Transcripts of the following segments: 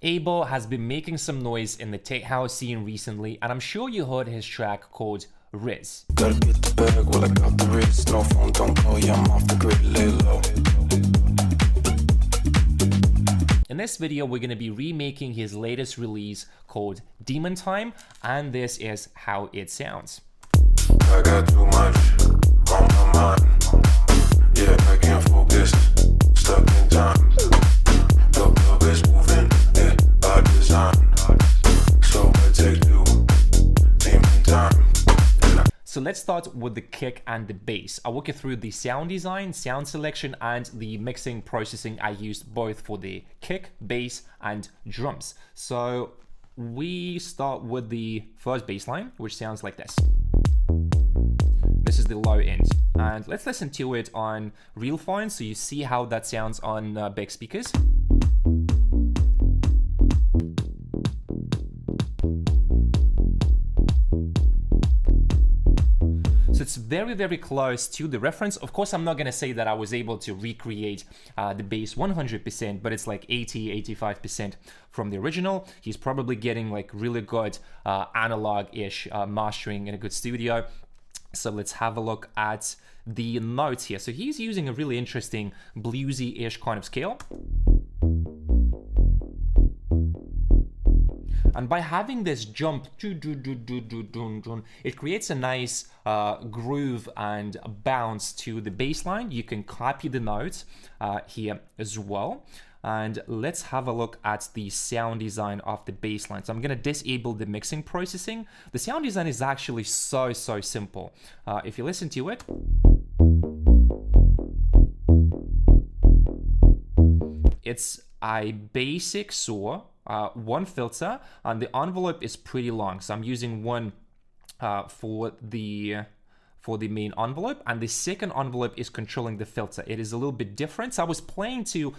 Ayybo has been making some noise in the tech house scene recently, and I'm sure you heard his track called Riz. Gotta get the bag while I got the wrist. No phone, don't call, yeah, I'm off the grid, lay low. In this video, we're going to be remaking his latest release called Demon Time, and this is how it sounds. I got too much on my mind. Yeah, I can't focus. Stuck in time. The is moving, yeah, by design. So I take two. Demon time. So let's start with the kick and the bass. I'll walk you through the sound design, sound selection, and the mixing processing I used both for the kick, bass, and drums. So we start with the first bass line, which sounds like this. This is the low end. And let's listen to it on real phone so you see how that sounds on big speakers. So it's very, very close to the reference. Of course, I'm not going to say that I was able to recreate the bass 100%, but it's like 80-85% from the original. He's probably getting like really good analog-ish mastering in a good studio. So let's have a look at the notes here. So he's using a really interesting bluesy-ish kind of scale. And by having this jump, it creates a nice groove and bounce to the bass line. You can copy the notes here as well. And let's have a look at the sound design of the bass line. So I'm gonna disable the mixing processing. The sound design is actually so simple. If you listen to it, it's a basic saw, one filter, and the envelope is pretty long. So I'm using one for the main envelope, and the second envelope is controlling the filter. It is a little bit different. So I was planning to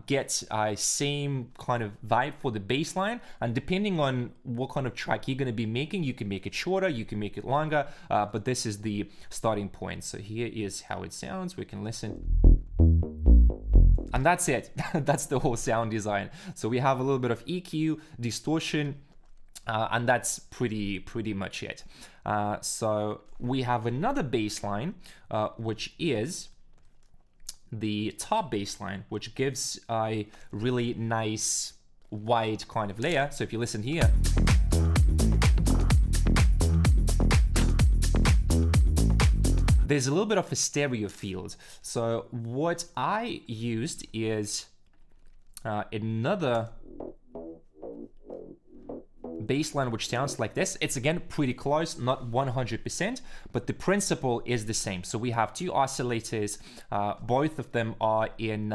get a same kind of vibe for the bass line, and depending on what kind of track you're going to be making, you can make it shorter, you can make it longer, but this is the starting point. So here is how it sounds. We can listen. And that's it. That's the whole sound design. So we have a little bit of EQ, distortion, and that's pretty much it. So we have another bass line, which is the top bass line, which gives a really nice wide kind of layer. So if you listen here, there's a little bit of a stereo field. So what I used is another bass line which sounds like this. It's again pretty close, not 100%, but the principle is the same. So we have two oscillators, both of them are in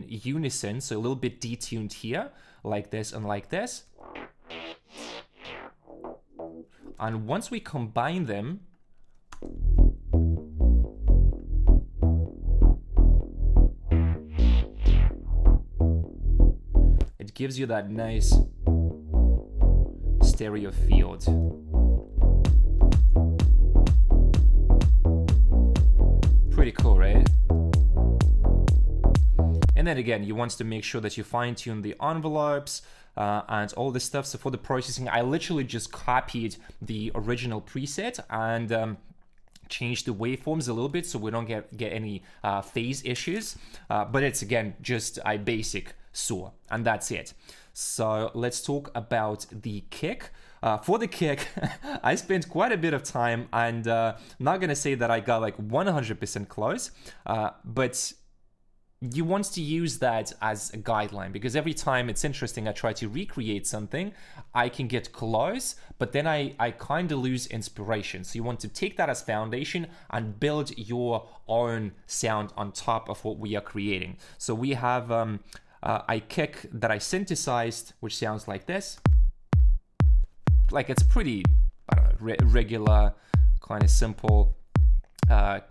unison, so a little bit detuned here, like this and like this. And once we combine them, it gives you that nice stereo field. Pretty cool, right? And then again, you want to make sure that you fine-tune the envelopes and all this stuff. So for the processing, I literally just copied the original preset and change the waveforms a little bit so we don't get any phase issues, but it's again just a basic saw, and that's it. So let's talk about the kick. For the kick, I spent quite a bit of time, and not gonna say that I got like 100% close, but you want to use that as a guideline, because every time it's interesting I try to recreate something, I can get close, but then I kind of lose inspiration. So you want to take that as foundation and build your own sound on top of what we are creating. So we have a kick that I synthesized, which sounds like this. Like it's pretty, I don't know, regular, kind of simple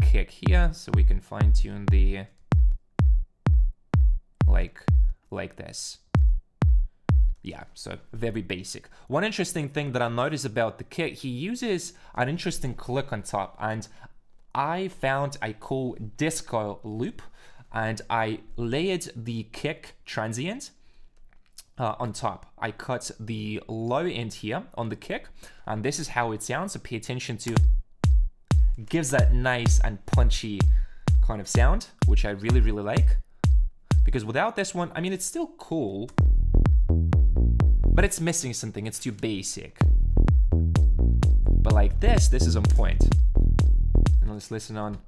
kick here. So we can fine tune the like this. Yeah, so very basic. One interesting thing that I noticed about the kick, he uses an interesting click on top, and I found a cool disco loop, and I layered the kick transient on top. I cut the low end here on the kick, and this is how it sounds. So pay attention to, gives that nice and punchy kind of sound, which I really, really like. Because without this one, I mean, it's still cool, but it's missing something. It's too basic. But like this is on point. And let's listen on.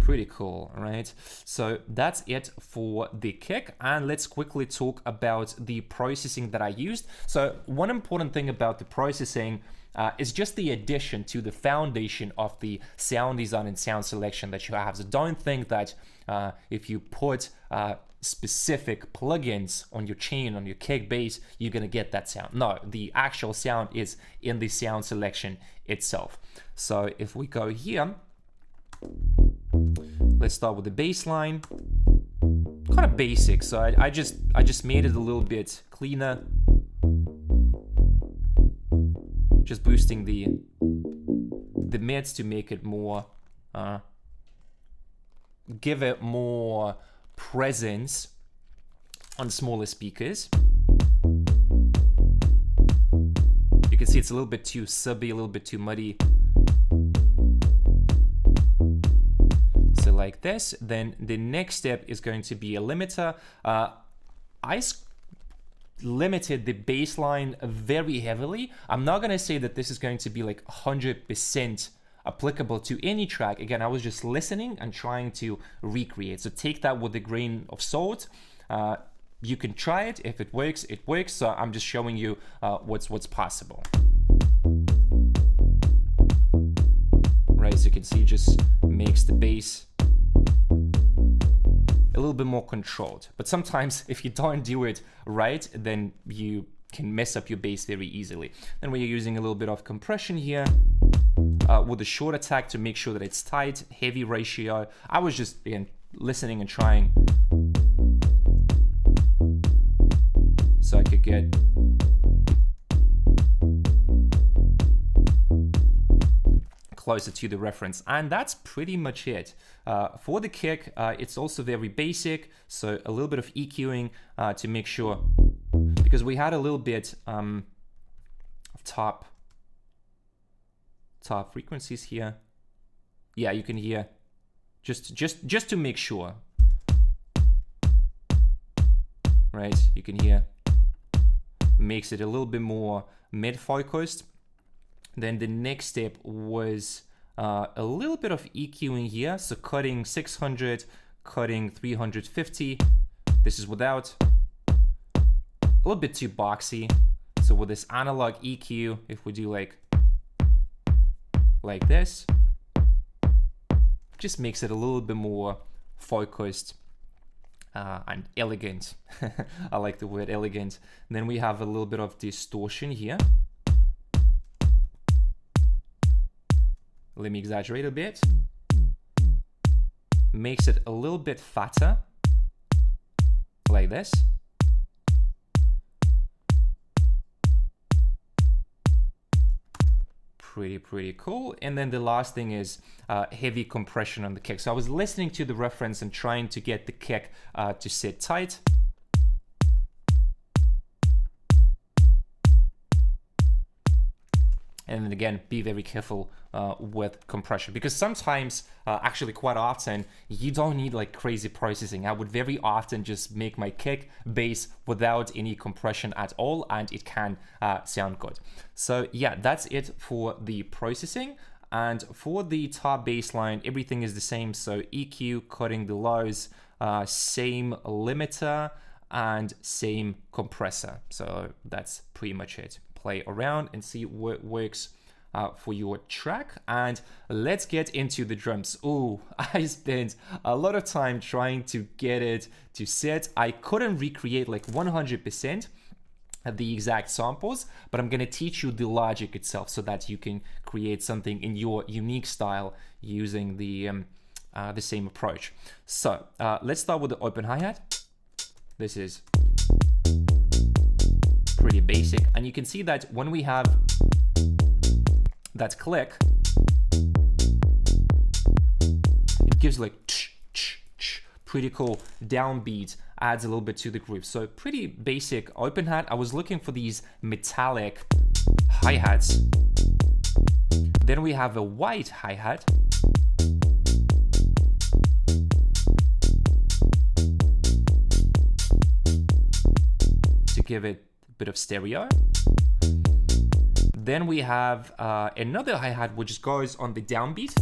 Pretty cool, right? So that's it for the kick, and let's quickly talk about the processing that I used. So one important thing about the processing is just the addition to the foundation of the sound design and sound selection that you have. So don't think that if you put specific plugins on your chain, on your kick bass, you're gonna get that sound. No, the actual sound is in the sound selection itself. So if we go here, let's start with the bass line. Kind of basic, so I just made it a little bit cleaner. Just boosting the mids to make it more, give it more presence on smaller speakers. You can see it's a little bit too subby, a little bit too muddy. So like this. Then the next step is going to be a limiter. I limited the bass line very heavily. I'm not going to say that this is going to be like 100% applicable to any track. Again, I was just listening and trying to recreate. So take that with a grain of salt. You can try it. If it works, it works. So I'm just showing you what's possible. Right, as you can see, just makes the bass a little bit more controlled. But sometimes if you don't do it right, then you can mess up your bass very easily. Then we're using a little bit of compression here with a short attack to make sure that it's tight, heavy ratio. I was just, again, listening and trying so I could get closer to the reference, and that's pretty much it. For the kick, it's also very basic, so a little bit of EQing to make sure, because we had a little bit of top frequencies here. Yeah, you can hear, just to make sure, right? You can hear, makes it a little bit more mid-focused. Then the next step was a little bit of EQing here. So cutting 600, cutting 350. This is without. A little bit too boxy. So with this analog EQ, if we do like this, just makes it a little bit more focused and elegant. I like the word elegant. And then we have a little bit of distortion here. Let me exaggerate a bit. Makes it a little bit fatter, like this. Pretty cool. And then the last thing is heavy compression on the kick. So I was listening to the reference and trying to get the kick to sit tight. And then again, be very careful with compression, because sometimes, actually quite often, you don't need like crazy processing. I would very often just make my kick bass without any compression at all, and it can sound good. So yeah, that's it for the processing. And for the top bass line, everything is the same. So EQ, cutting the lows, same limiter, and same compressor. So that's pretty much it. Play around and see what works for your track. And let's get into the drums. Oh, I spent a lot of time trying to get it to sit. I couldn't recreate like 100% the exact samples, but I'm going to teach you the logic itself so that you can create something in your unique style using the same approach. So let's start with the open hi-hat. This is pretty basic, and you can see that when we have that click, it gives like pretty cool downbeat, adds a little bit to the groove. So pretty basic open hat. I was looking for these metallic hi-hats. Then we have a white hi-hat. To give it a bit of stereo. Then we have another hi-hat which goes on the downbeat,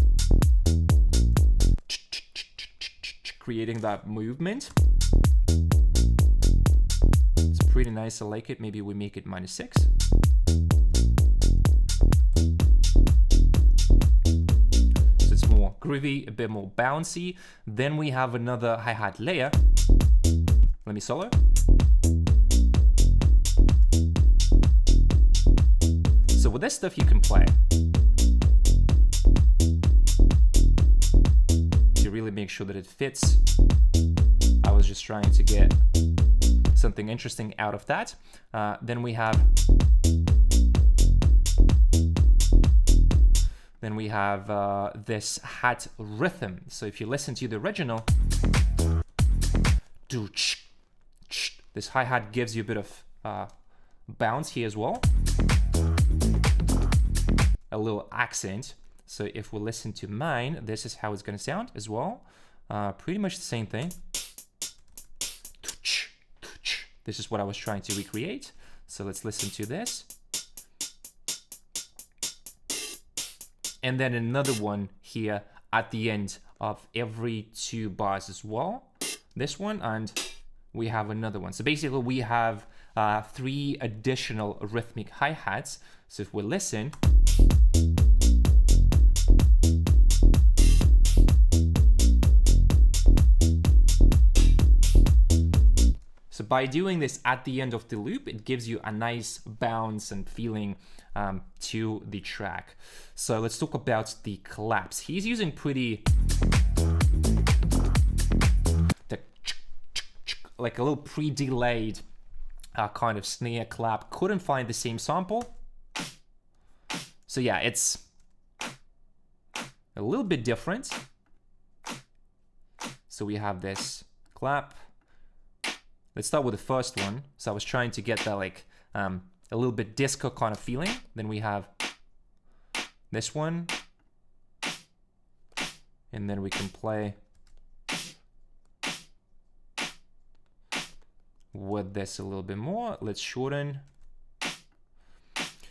creating that movement. It's pretty nice, I like it. Maybe we make it -6. So it's more groovy, a bit more bouncy. Then we have another hi-hat layer. Let me solo. So with this stuff you can play to really make sure that it fits. I was just trying to get something interesting out of that. Then we have this hat rhythm. So if you listen to the original, this hi-hat gives you a bit of bounce here as well. A little accent. So if we listen to mine, this is how it's going to sound as well. Pretty much the same thing. This is what I was trying to recreate. So let's listen to this. And then another one here at the end of every 2 bars as well. This one, and we have another one. So basically we have 3 additional rhythmic hi-hats. So if we listen, so by doing this at the end of the loop, it gives you a nice bounce and feeling to the track. So let's talk about the claps. He's using pretty like a little pre-delayed kind of snare clap. Couldn't find the same sample. So yeah, it's a little bit different. So we have this clap. Let's start with the first one. So I was trying to get that like a little bit disco kind of feeling. Then we have this one. And then we can play with this a little bit more. Let's shorten.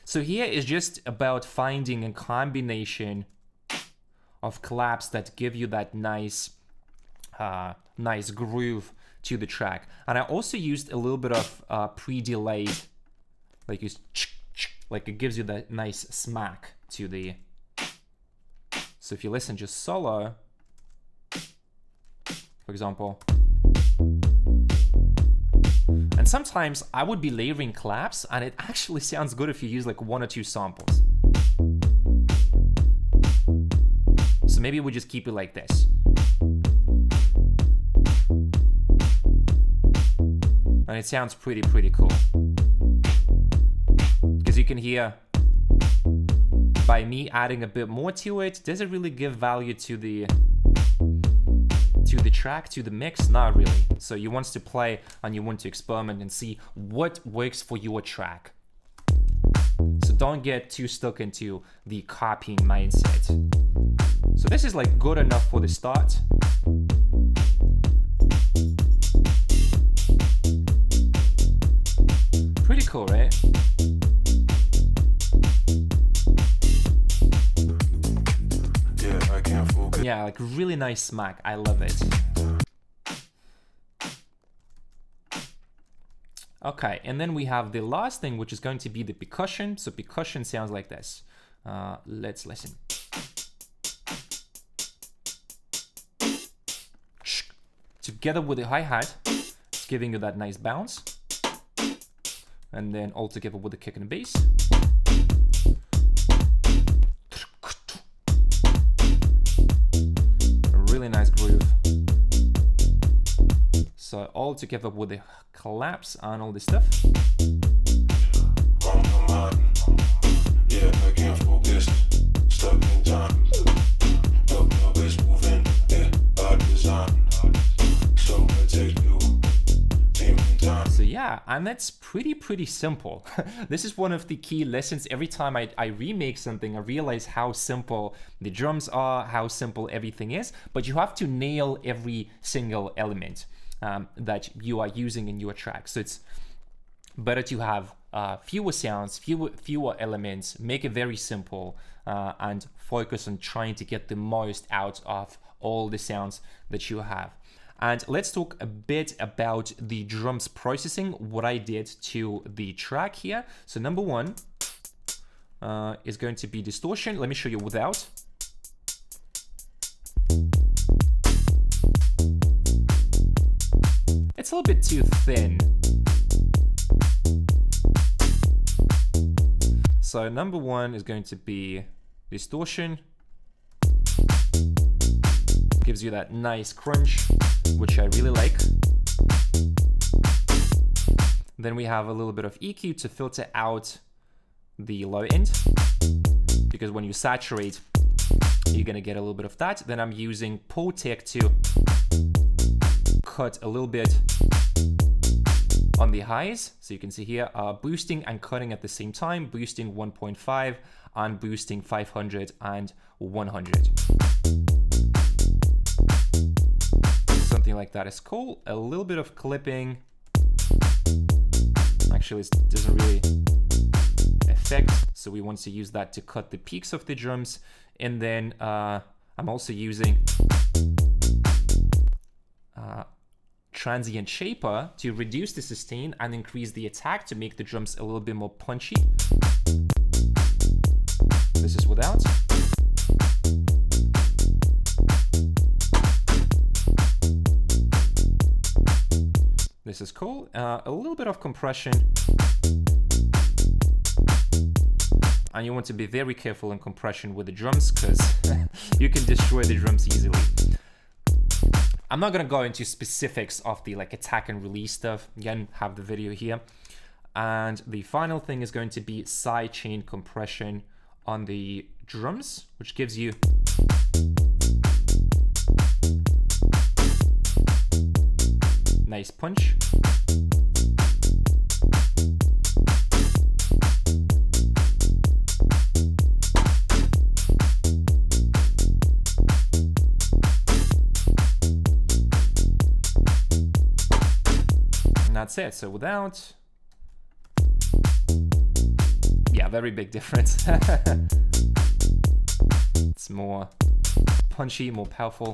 So here is just about finding a combination of claps that give you that nice nice groove to the track. And I also used a little bit of pre-delayed, like it gives you that nice smack to the. So if you listen just solo, for example, and sometimes I would be layering claps and it actually sounds good if you use like 1 or 2 samples. So maybe we just keep it like this. And it sounds pretty cool. Because you can hear, by me adding a bit more to it, does it really give value to the track, to the mix? Not really. So you want to play and you want to experiment and see what works for your track. So don't get too stuck into the copying mindset. So this is like good enough for the start. Pretty cool, right? Yeah, I can't focus. Yeah, like really nice smack. I love it. Okay, and then we have the last thing, which is going to be the percussion. So percussion sounds like this. Let's listen. Together with the hi-hat, it's giving you that nice bounce. And then all together with the kick and the bass. A really nice groove. So all together with the claps and all this stuff. On my mind. Yeah, I can't focus. Stuck in time. The club is moving. Yeah, Yeah, and that's pretty simple. This is one of the key lessons. Every time I remake something, I realize how simple the drums are, how simple everything is, but you have to nail every single element that you are using in your track. So it's better to have fewer sounds, fewer elements, make it very simple, and focus on trying to get the most out of all the sounds that you have. And let's talk a bit about the drums processing, what I did to the track here. So number one is going to be distortion. Let me show you without. It's a little bit too thin. So number one is going to be distortion. Gives you that nice crunch, which I really like. Then we have a little bit of EQ to filter out the low end, because when you saturate, you're gonna get a little bit of that. Then I'm using Tech to cut a little bit on the highs. So you can see here, boosting and cutting at the same time, boosting 1.5 and boosting 500 and 100. Something like that is cool. A little bit of clipping. Actually, it doesn't really affect, so we want to use that to cut the peaks of the drums. And then I'm also using transient shaper to reduce the sustain and increase the attack to make the drums a little bit more punchy. This is without. This is cool. A little bit of compression. And you want to be very careful in compression with the drums, because you can destroy the drums easily. I'm not gonna go into specifics of the attack and release stuff. Again, have the video here. And the final thing is going to be sidechain compression on the drums, which gives you nice punch. And that's it. So without, yeah, very big difference. It's more punchy, more powerful.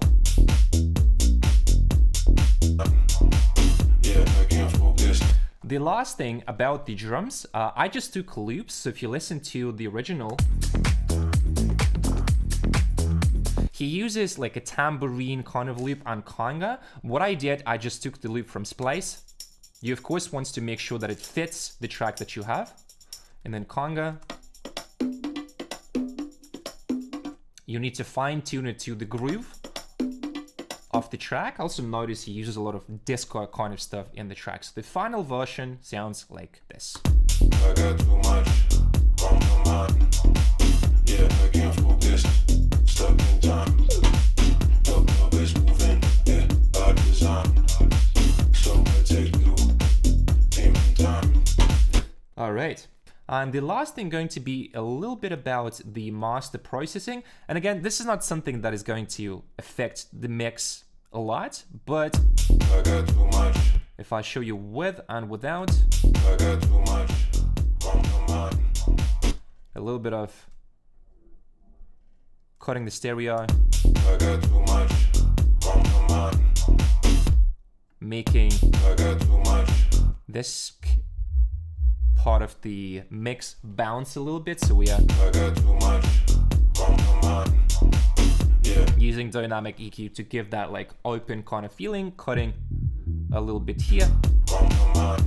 The last thing about the drums, I just took loops. So if you listen to the original, he uses a tambourine kind of loop and conga. What I did, I just took the loop from Splice. You of course want to make sure that it fits the track that you have. And then conga. You need to fine tune it to the groove of the track. Also notice he uses a lot of disco kind of stuff in the track. So the final version sounds like this. I got too much on my mind. Yeah, I can't focus. Stuck in time. The club is moving. Yeah, by design. So I take you. Team time. All right. And the last thing going to be a little bit about the master processing. And again, this is not something that is going to affect the mix a lot, but I got too much. If I show you with and without, I got too much on my mind. A little bit of cutting the stereo, I got too much on my mind. making I got too much. this part of the mix bounce a little bit, so we are I got too much on my mind. Yeah. using dynamic EQ to give that open kind of feeling, cutting a little bit here. On my mind.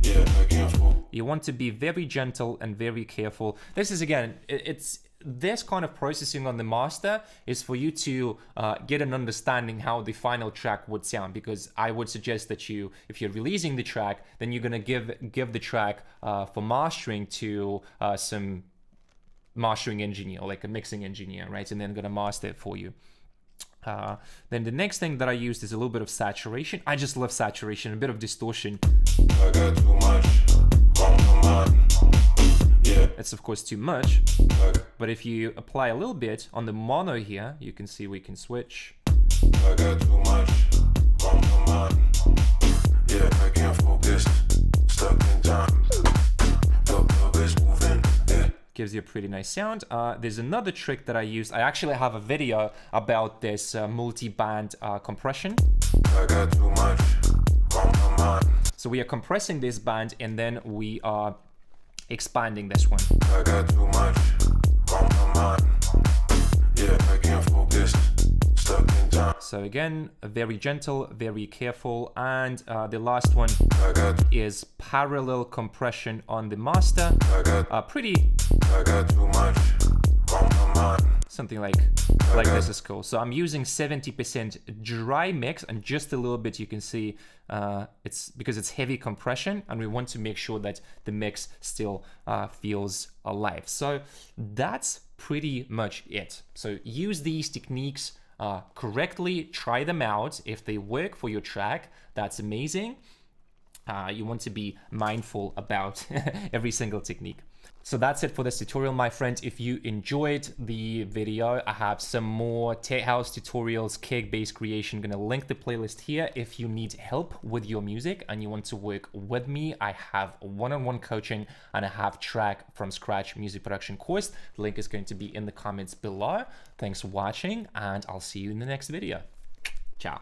Yeah, I can't fool. You want to be very gentle and very careful. This is again, it's this kind of processing on the master is for you to get an understanding how the final track would sound, because I would suggest that you, if you're releasing the track, then you're gonna give the track for mastering to some mastering engineer, like a mixing engineer, right? And then gonna master it for you. Then the next thing that I used is a little bit of saturation. I just love saturation, a bit of distortion. I got too much on my mind. Yeah. It's of course too much, but if you apply a little bit on the mono here, you can see we can switch. I got too much on my mind. Yeah, I can't focus. Stuck in time. The club is moving. Yeah. Gives you a pretty nice sound. There's another trick that I used. I actually have a video about this multi-band compression. I got too much on my mind. So we are compressing this band and then we are expanding this one. I got too much on my mind. Yeah, I can't focus. Stuck in time. So again, very gentle, very careful. And the last one is parallel compression on the master. I got Pretty, too much on my mind. something like this is cool. So I'm using 70% dry mix and just a little bit, you can see it's because it's heavy compression and we want to make sure that the mix still feels alive. So that's pretty much it. So use these techniques correctly, try them out. If they work for your track, that's amazing. You want to be mindful about every single technique. So that's it for this tutorial, my friend. If you enjoyed the video, I have some more tech house tutorials, kick bass creation. Gonna link the playlist here. If you need help with your music and you want to work with me, I have one-on-one coaching and I have track from scratch music production course. The link is going to be in the comments below. Thanks for watching and I'll see you in the next video. Ciao.